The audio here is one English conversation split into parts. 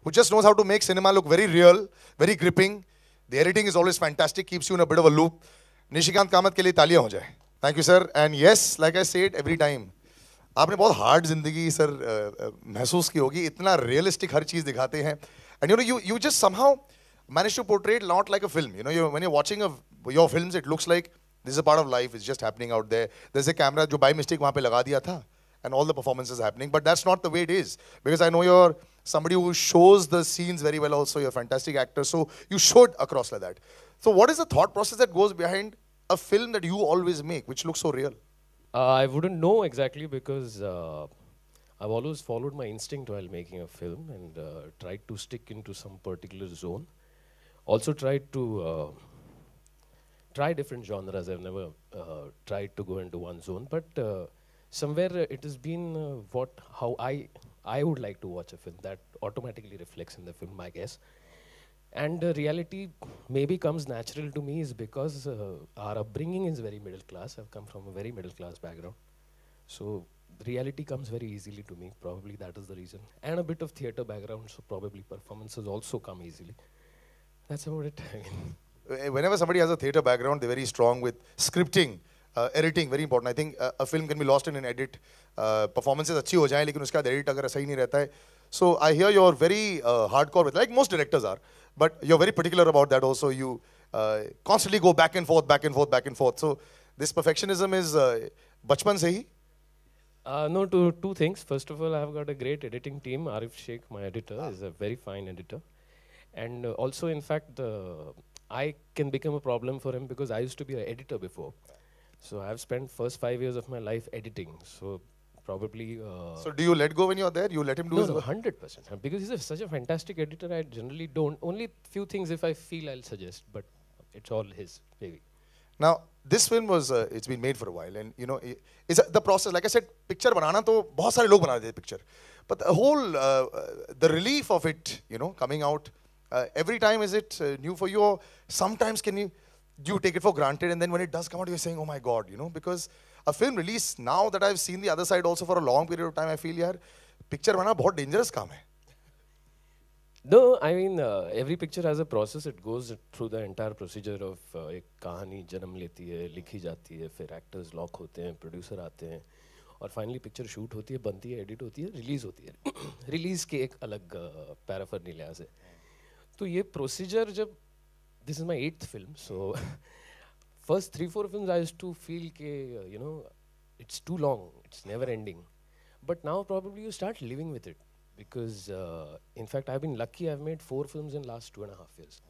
who just knows how to make cinema look very real, very gripping. The editing is always fantastic, keeps you in a bit of a loop. Nishikant Kamath के लिए तालियां हो जाए. Thank you, sir. And yes, like I said every time, आपने बहुत hard जिंदगी sir महसूस की होगी. इतना रियलिस्टिक हर चीज दिखाते हैं. And you just somehow manage to portray it not like a film. When you're watching your films, it looks like this is a part of life. It's just happening out there. There's a camera जो by mistake वहाँ पे लगा दिया था, and all the performances happening. But that's not the way it is, because I know you're somebody who shows the scenes very well. Also, you're a fantastic actor, so you showed across like that. So, what is the thought process that goes behind a film that you always make, which looks so real? I wouldn't know exactly because I've always followed my instinct while making a film and tried to stick into some particular zone. Also tried to try different genres. I've never tried to go into one zone, but somewhere it has been how I would like to watch a film that automatically reflects in the film, I guess. And reality maybe comes natural to me is because our upbringing is very middle class. I've come from a very middle class background. So reality comes very easily to me. Probably that is the reason. And a bit of theatre background, so probably performances also come easily. That's about it. Whenever somebody has a theatre background, they're very strong with scripting, editing, very important. I think a film can be lost in an edit. Performances अच्छी हो जाएं, लेकिन उसका edit अगर सही नहीं रहता है. So I hear you're very hardcore with, like most directors are, but you're very particular about that also. You constantly go back and forth, back and forth, back and forth. So this perfectionism is बचपन से ही. No, two things. First of all, I've got a great editing team. Arif Sheikh, my editor, is a very fine editor. And also, in fact, I can become a problem for him because I used to be an editor before. So I've spent first 5 years of my life editing. So probably. So do you let go when you're there? You let him do his work? 100%. Because he's such a fantastic editor, I generally don't. Only few things if I feel I'll suggest, but it's all his, maybe. Now, this film was, it's been made for a while, and it's the process, like I said, picture banana to बहुत सारे लोग बना देते picture. But the whole, the relief of it, coming out, every time is it new for you, or sometimes do you take it for granted, and then when it does come out, you're saying, oh my God, because a film release, now that I've seen the other side also for a long period of time, I feel, yaar, picture बनाना बहुत dangerous काम है. No, I mean, every picture has a process. It goes through the entire procedure of एक कहानी जन्म लेती है, लिखी जाती है, फिर actors lock होते हैं, producer आते हैं, और finally picture shoot होती है, बनती है, edit होती है, release होती है. Release के एक अलग paraphernalia से. तो ये procedure जब, this is my 8th film, so first 3-4 films I used to feel के, it's too long, it's never ending. But now probably you start living with it. Because in fact I've been lucky, I've made 4 films in last 2.5 years.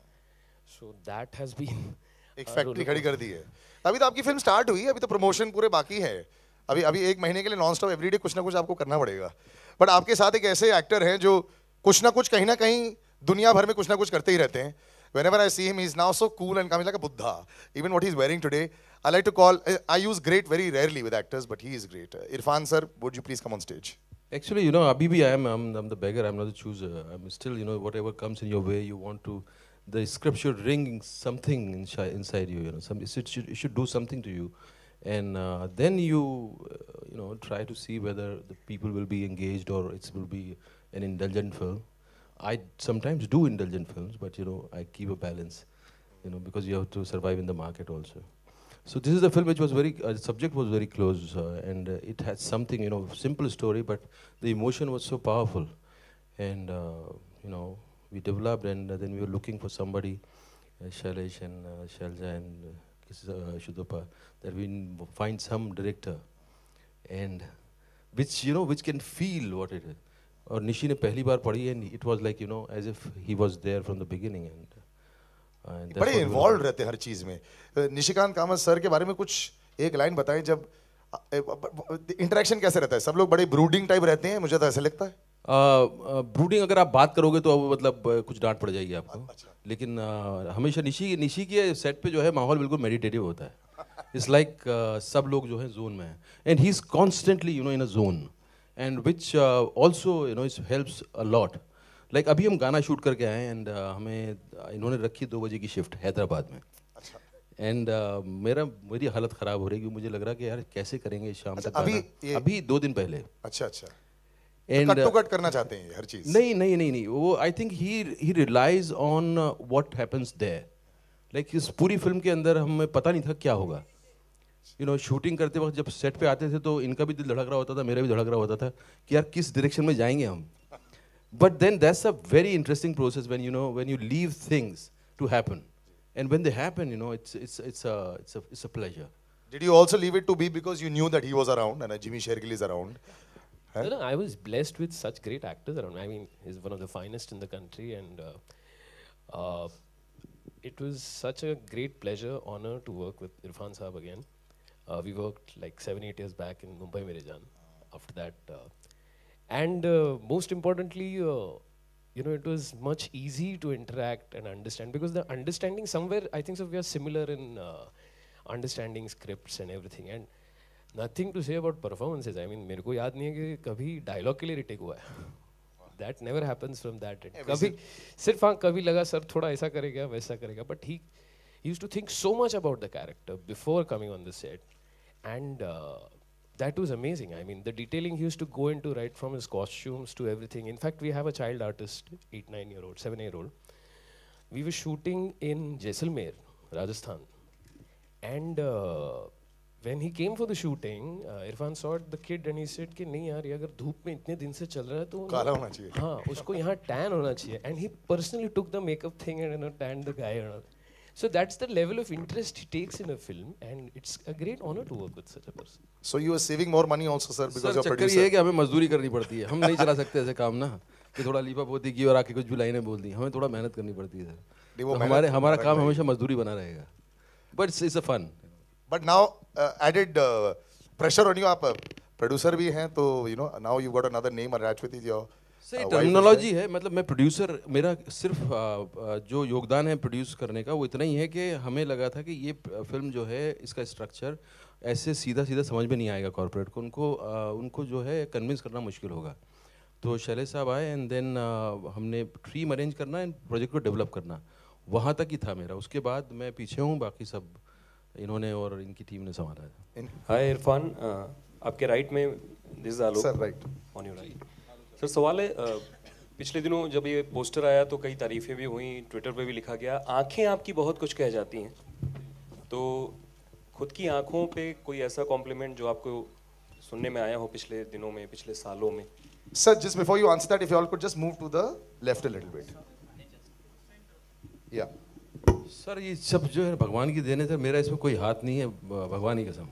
So that has been एक factory खड़ी कर दी है. अभी तो आपकी film start हुई है, अभी तो प्रमोशन पूरे बाकी है. अभी 1 महीने के लिए नॉन स्टॉप एवरीडे कुछ ना कुछ आपको करना पड़ेगा. बट आपके साथ एक ऐसे एक्टर हैं जो कुछ ना कुछ कहीं ना कहीं दुनिया भर में कुछ ना कुछ करते ही रहते हैं. Whenever I see him, he's now so cool and coming like a Buddha. Even what he's wearing today, I like to call, I use great very rarely with actors, but he is great. Irfan sir, would you please come on stage? Actually, Abhi, I'm the beggar, I'm not the chooser. I'm still, whatever comes in your way, you want to, the script should ring something inside you, it should do something to you. And then you, try to see whether the people will be engaged or it will be an indulgent film. I sometimes do indulgent films, but, I keep a balance, because you have to survive in the market also. So this is the film which was the subject was very close, and it had something, simple story, but the emotion was so powerful. And, we developed, and then we were looking for somebody, Shailesh and Shalja and Shudapa, that we find some director, and which can feel what it is. Or Nishi ne pehli baar padhi, and it was like, as if he was there from the beginning. And बड़े involve रहते हैं हर चीज में. Nishikant Kamat sir के बारे में कुछ एक लाइन बताएं. जब इंटरेक्शन कैसे रहता है? सब लोग बड़े ब्रूडिंग टाइप रहते हैं, मुझे तो ऐसा लगता है. ब्रूडिंग अगर आप बात करोगे तो अब मतलब कुछ डांट पड़ जाएगी आपको. लेकिन हमेशा निशी के सेट पे जो है माहौल बिल्कुल मेडिटेटिव होता है. इट्स लाइक सब लोग जो है जोन में हैं, and he is constantly in a zone, and which also it helps a lot. Like अभी हम गाना शूट करके आए, एंड हमें इन्होंने रखी 2 बजे की शिफ्ट हैदराबाद में. एंड मेरी हालत ख़राब हो रही है, क्योंकि मुझे लग रहा है कि यार कैसे करेंगे शाम तक. अभी 2 दिन पहले. अच्छा. And कट टू कट करना चाहते हैं ये हर चीज. नहीं नहीं नहीं नहीं वो I think he realise on what happens there. Like इस पूरी फिल्म के अंदर हमें पता नहीं था क्या होगा. यू नो शूटिंग करते वक्त जब सेट पे आते थे तो इनका भी दिल धड़क रहा होता था, मेरा भी धड़क रहा होता था कि यार किस डायरेक्शन में जाएंगे हम. But then that's a very interesting process when you leave things to happen, and when they happen, you know it's a pleasure. Did you also leave it to be because you knew that he was around and Jimmy Shergill is around? Huh? No, I was blessed with such great actors around. I mean, he's one of the finest in the country, and it was such a great pleasure, honor to work with Irfan Saab again. We worked like 7-8 years back in Mumbai Mere Jaan. After that, and most importantly, you know, it was much easy to interact and understand, because the understanding somewhere, I think so we are similar in understanding scripts and everything. And nothing to say about performances. I mean, मेरे को याद नहीं है कि कभी dialogue के लिए retake हुआ है. That never happens from that end. कभी सिर्फ हाँ कभी लगा सर थोड़ा ऐसा करेगा वैसा करेगा. But he used to think so much about the character before coming on the set, and that was amazing. I mean, the detailing he used to go into, right from his costumes to everything. In fact, we have a child artist, 8-9-year-old, 7-year-old. We were shooting in Jaisalmer, Rajasthan, and when he came for the shooting, Irfan saw the kid and he said कि नहीं यार ये अगर धूप में इतने दिन से चल रहा है तो काला होना चाहिए. हाँ उसको यहाँ tan होना चाहिए. And he personally took the makeup thing and, you know, tanned the guy and all. So that's the level of interest he takes in a film, and it's a great honor to work with such a person. So you are saving more money also, sir, because sir you're चक्कर ये producer. है कि हमें मजदूरी करनी पड़ती है. हम नहीं चला सकते ऐसे काम ना कि थोड़ा लीपा पोती की और आके कुछ भी लाइनें बोल दी. हमें थोड़ा मेहनत करनी पड़ती है सर. वो तो मेहनत हमारा काम भाई. हमेशा मजदूरी बना रहेगा. But it's a fun. But now added pressure on you. आप producer भी हैं तो you know now you got another name attached with your सही wife टर्मिनोलॉजी is है. मतलब मैं प्रोड्यूसर, मेरा सिर्फ जो योगदान है प्रोड्यूस करने का वो इतना ही है कि हमें लगा था कि ये फिल्म जो है इसका स्ट्रक्चर ऐसे सीधा सीधा समझ में नहीं आएगा कॉर्पोरेट को. उनको जो है कन्विंस करना मुश्किल होगा. तो शैलेश साहब आए एंड देन हमने थीम अरेंज करना एंड प्रोजेक्ट को डेवलप करना, वहाँ तक ही था मेरा. उसके बाद मैं पीछे हूँ, बाकी सब इन्होंने और इनकी टीम ने संभाला है. हाय इरफान, आपके राइट में this is Alok. Sir, right. On your right. Sir सवाल है, पिछले दिनों जब ये पोस्टर आया तो कई तारीफें भी हुई, ट्विटर पे भी लिखा गया, आंखें आपकी बहुत कुछ कह जाती हैं. तो खुद की आंखों पे कोई ऐसा कॉम्प्लीमेंट जो आपको सुनने में आया हो पिछले दिनों में, पिछले सालों में? Sir, just before you answer that, if you all could just move to the left a little bit. Yeah. Sir ये सब जो है भगवान की देन है सर. मेरा इसमें कोई हाथ नहीं है, भगवान की कसम.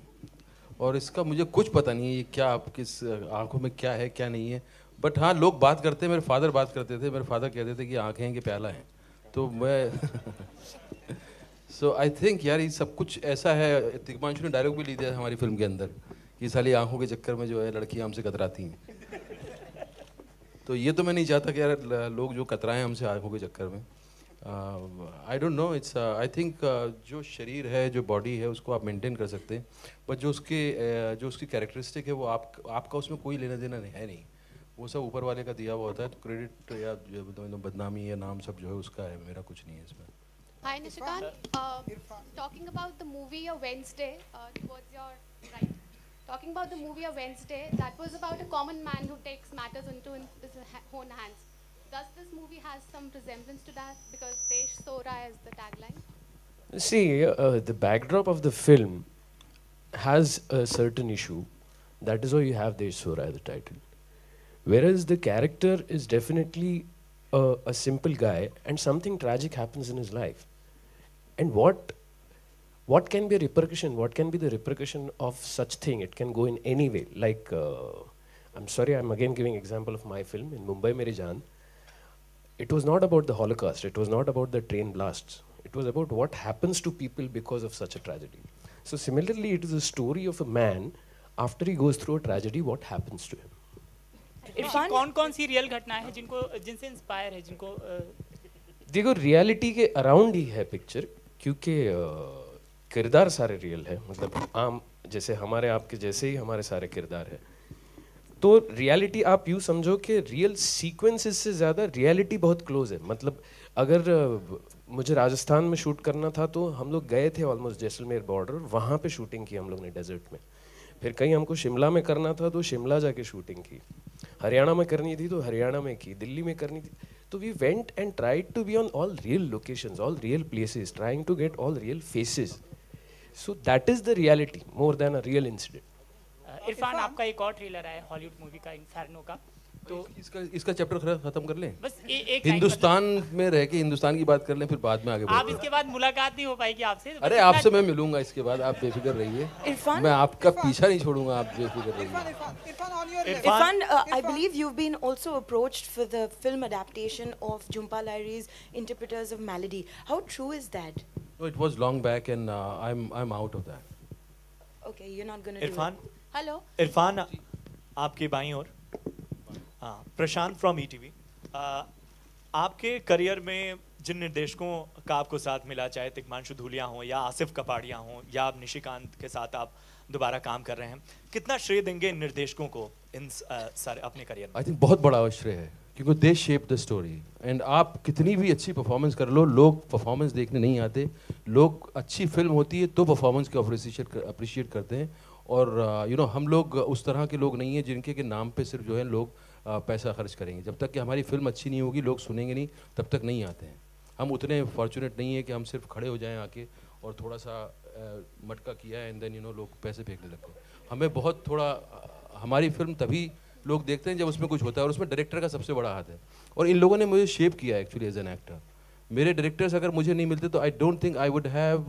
और इसका मुझे कुछ पता नहीं है ये क्या आप किस आंखों में क्या है क्या नहीं है. बट हाँ लोग बात करते हैं, मेरे फादर बात करते थे. मेरे फादर कहते थे कि आंखें हैं कि प्याला है. तो मैं सो आई थिंक यार ये सब कुछ ऐसा है. तिग्मांशु ने डायलॉग भी ली दिया हमारी फिल्म के अंदर कि साली आंखों के चक्कर में जो है लड़कियां हमसे कतराती हैं. तो ये तो मैं नहीं चाहता कि यार लोग जो कतराएं हमसे आंखों के चक्कर में. I don't know, it's I think जो शरीर है, जो बॉडी है, उसको आप मेंटेन कर सकते हैं. बट जो उसकी कैरेक्टरिस्टिक है वो आपका उसमें कोई लेना देना है नहीं. वो सब ऊपर वाले का दिया हुआ होता है. तो क्रेडिट या बदनामी या नाम सब जो है उसका है, मेरा कुछ नहीं है इसमें. Hi Nishikant, talking about the movie A Wednesday, towards your right. Talking about the movie A Wednesday, that was about a common man who takes matters into his own hands. Does this movie has some resemblance to that? Because Desh Sora is the tagline. See, the backdrop of the film has a certain issue. That is why you have Desh Sora as the title. Whereas the character is definitely a simple guy, and something tragic happens in his life. And what can be a repercussion? What can be the repercussion of such thing? It can go in any way. Like, I'm sorry, I'm again giving example of my film in Mumbai Mere Jaan. It was not about the Holocaust. It was not about the train blasts. It was about what happens to people because of such a tragedy. So similarly, it is a story of a man after he goes through a tragedy. What happens to him? Irfan, कौन-कौन सी real घटनाएं हैं जिनसे inspire है, जिनको देखो reality के around ही है picture, क्योंकि किरदार सारे रियल है. मतलब आम जैसे हमारे आपके जैसे ही हमारे सारे किरदार है. तो रियलिटी आप यूँ समझो कि रियल सीक्वेंसेस से ज़्यादा रियलिटी बहुत क्लोज है. मतलब अगर मुझे राजस्थान में शूट करना था तो हम लोग गए थे ऑलमोस्ट जैसलमेर बॉर्डर, वहाँ पे शूटिंग की हम लोग ने डेजर्ट में. फिर कहीं हमको शिमला में करना था तो शिमला जाके शूटिंग की. हरियाणा में करनी थी तो हरियाणा में की, दिल्ली में करनी थी तो we went and tried to be on all real locations, all real places, trying to get all real faces. So that is the reality more than a real incident. Irfan, आपका एक और ट्रेलर है हॉलीवुड मूवी का, इन्फेर्नो का, तो इसका chapter खत्म कर लें. बस एक line हिंदुस्तान में रह के हिंदुस्तान की बात कर लें, फिर बाद में आगे आप बढ़ते हैं. इसके बाद मुलाकात नहीं हो पाएगी आपसे. बस अरे इतना- आपसे मैं मिलूंगा इसके बाद, आप बेफिक्र रहिए. Irfan? मैं आपका पीछा नहीं छोड़ूंगा, आप बेफिक्र रहिए. Irfan, I believe you've been also approached for the film adaptation of Jhumpa Lahiri's Interpreters of Melody. How true is that? No, it was long back and I'm out of that. Okay, you're not going to do Irfan, it. Hello? Irfan आपके बाईं ओर. हाँ, प्रशांत from ETV. आपके career में जिन निर्देशकों का आपको साथ मिला, चाहे तिग्मांशु धूलिया हों या आसिफ कपाड़िया हों या अब निशिकांत के साथ आप दोबारा काम कर रहे हैं, कितना श्रेय देंगे इन निर्देशकों को इन सारे अपने करियर में? आई थिंक बहुत बड़ा श्रेय है, क्योंकि दे शेप द स्टोरी. एंड आप कितनी भी अच्छी परफॉर्मेंस कर लो, लोग परफॉर्मेंस देखने नहीं आते. लोग अच्छी फिल्म होती है तो परफॉर्मेंस को अप्रिशिएट करते हैं. और यू नो हम लोग उस तरह के लोग नहीं हैं जिनके के नाम पे सिर्फ जो है लोग पैसा खर्च करेंगे. जब तक कि हमारी फिल्म अच्छी नहीं होगी, लोग सुनेंगे नहीं, तब तक नहीं आते हैं. हम उतने फॉर्चुनेट नहीं है कि हम सिर्फ खड़े हो जाएं आके और थोड़ा सा मटका किया एंड देन यू नो लोग पैसे फेंकने लगते हैं. हमें बहुत थोड़ा हमारी फिल्म तभी लोग देखते हैं जब उसमें कुछ होता है, और उसमें डायरेक्टर का सबसे बड़ा हाथ है. और इन लोगों ने मुझे शेप किया एक्चुअली एज एन एक्टर. मेरे डायरेक्टर्स अगर मुझे नहीं मिलते तो I don't think I would have